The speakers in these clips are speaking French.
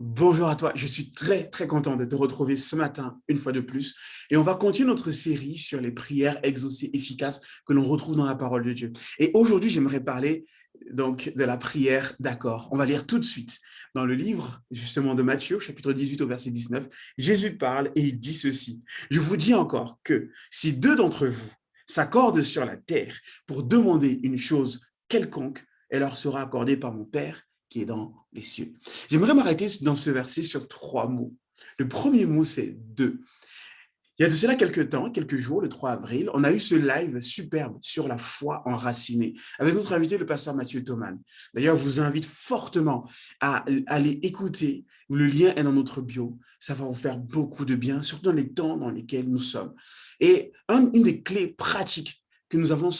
Bonjour à toi, je suis très content de te retrouver ce matin, une fois de plus. Et on va continuer notre série sur les prières exaucées efficaces que l'on retrouve dans la parole de Dieu. Et aujourd'hui, j'aimerais parler donc de la prière d'accord. On va lire tout de suite dans le livre justement de Matthieu, chapitre 18 au verset 19. Jésus parle et il dit ceci. Je vous dis encore que si deux d'entre vous s'accordent sur la terre pour demander une chose quelconque, elle leur sera accordée par mon Père qui est dans les cieux. J'aimerais m'arrêter dans ce verset sur trois mots. Le premier mot, c'est deux. Il y a de cela quelques temps, quelques jours, le 3 avril, on a eu ce live superbe sur la foi enracinée avec notre invité, le pasteur Mathieu Thoman. D'ailleurs, je vous invite fortement à aller écouter. Le lien est dans notre bio. Ça va vous faire beaucoup de bien, surtout dans les temps dans lesquels nous sommes. Et une des clés pratiques que nous avons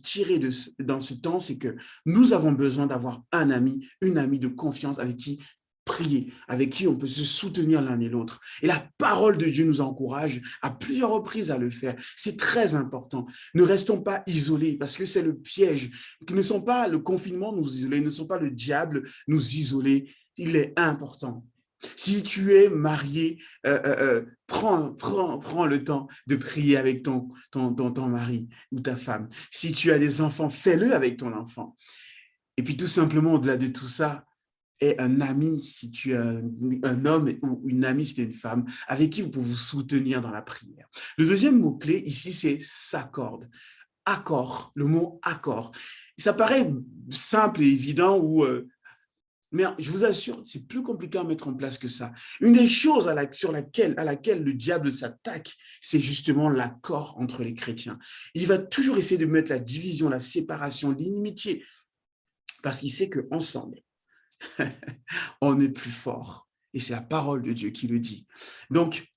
tirées dans ce temps, c'est que nous avons besoin d'avoir un ami, une amie de confiance avec qui prier, avec qui on peut se soutenir l'un et l'autre. Et la parole de Dieu nous encourage à plusieurs reprises à le faire. C'est très important. Ne restons pas isolés parce que c'est le piège. Que ne sont pas le confinement nous isoler, ne sont pas le diable nous isoler. Il est important. Si tu es marié, prends le temps de prier avec ton mari ou ta femme. Si tu as des enfants, fais-le avec ton enfant. Et puis tout simplement, au-delà de tout ça, est un ami, si tu es un homme ou une amie, si tu es une femme, avec qui vous pouvez vous soutenir dans la prière. Le deuxième mot-clé ici, c'est s'accorde. Accord, le mot accord. Ça paraît simple et évident, mais je vous assure, c'est plus compliqué à mettre en place que ça. Une des choses à laquelle le diable s'attaque, c'est justement l'accord entre les chrétiens. Il va toujours essayer de mettre la division, la séparation, l'inimitié, parce qu'il sait qu'ensemble, on est plus fort. Et c'est la parole de Dieu qui le dit. Donc,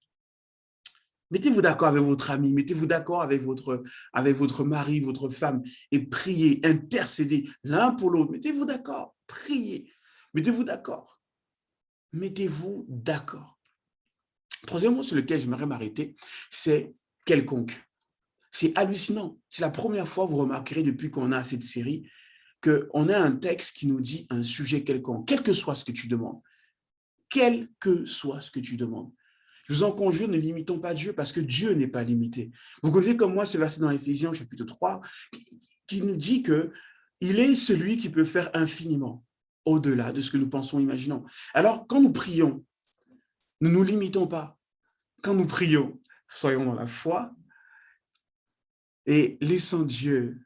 mettez-vous d'accord avec votre ami, mettez-vous d'accord avec votre mari, votre femme, et priez, intercédez l'un pour l'autre. Mettez-vous d'accord, priez. Mettez-vous d'accord. Mettez-vous d'accord. Troisième mot sur lequel j'aimerais m'arrêter, c'est quelconque. C'est hallucinant. C'est la première fois, vous remarquerez, depuis qu'on a cette série, qu'on a un texte qui nous dit un sujet quelconque, quel que soit ce que tu demandes. Quel que soit ce que tu demandes. Je vous en conjure, ne limitons pas Dieu parce que Dieu n'est pas limité. Vous connaissez comme moi ce verset dans Éphésiens chapitre 3 qui nous dit que il est celui qui peut faire infiniment au-delà de ce que nous pensons, imaginons. Alors, quand nous prions, ne nous limitons pas. Quand nous prions, soyons dans la foi et laissons Dieu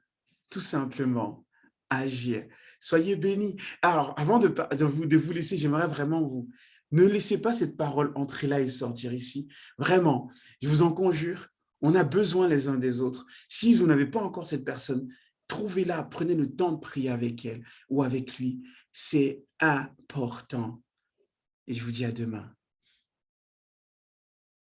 tout simplement agir. Soyez bénis. Alors, avant de vous laisser, j'aimerais vraiment ne laissez pas cette parole entrer là et sortir ici. Vraiment, je vous en conjure, on a besoin les uns des autres. Si vous n'avez pas encore cette personne, trouvez-la, prenez le temps de prier avec elle ou avec lui. C'est important. Et je vous dis à demain.